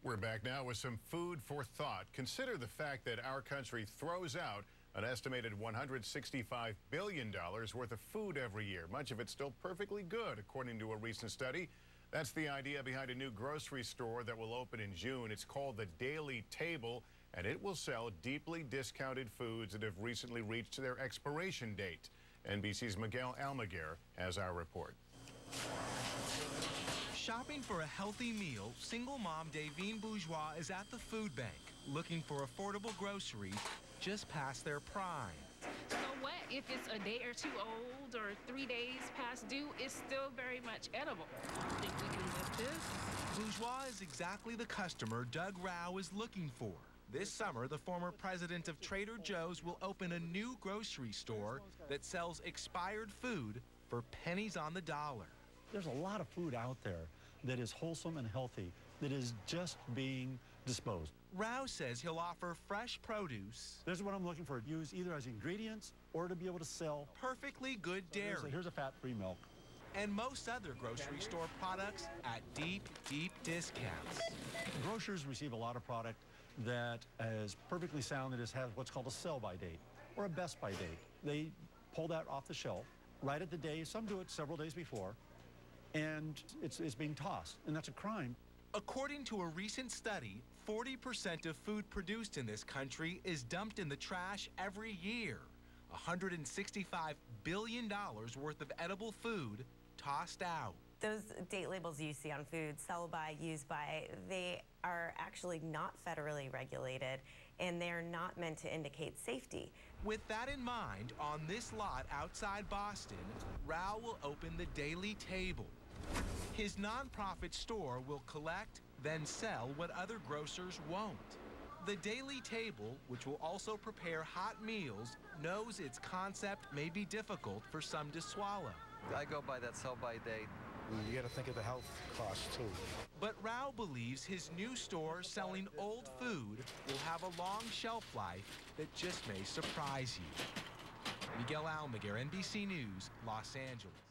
We're back now with some food for thought. Consider the fact that our country throws out an estimated $165 billion worth of food every year. Much of it still perfectly good, according to a recent study. That's the idea behind a new grocery store that will open in June. It's called the Daily Table, and it will sell deeply discounted foods that have recently reached their expiration date. NBC's Miguel Almaguer has our report. Shopping for a healthy meal, single mom Davine Bourgeois is at the food bank looking for affordable groceries just past their prime. So what if it's a day or two old or 3 days past due? It's still very much edible. I think we can live this. Bourgeois is exactly the customer Doug Rao is looking for. This summer, the former president of Trader Joe's will open a new grocery store that sells expired food for pennies on the dollar. There's a lot of food out there that is wholesome and healthy that is just being disposed. Rao says he'll offer fresh produce. This is what I'm looking for. Use either as ingredients or to be able to sell Perfectly good dairy. Here's a fat-free milk. And most other grocery store products at deep, deep discounts. Grocers receive a lot of product that is perfectly sound, that has what's called a sell-by date or a best-by date. They pull that off the shelf right at the day. Some do it several days before, and it's being tossed, and that's a crime. According to a recent study, 40% of food produced in this country is dumped in the trash every year. $165 billion worth of edible food tossed out. Those date labels you see on food, sell by, use by, they are actually not federally regulated, and they're not meant to indicate safety. With that in mind, on this lot outside Boston, Rao will open the Daily Table. His nonprofit store will collect, then sell what other grocers won't. The Daily Table, which will also prepare hot meals, knows its concept may be difficult for some to swallow. I go by that sell-by date. You got to think of the health costs, too. But Rao believes his new store selling old food will have a long shelf life that just may surprise you. Miguel Almaguer, NBC News, Los Angeles.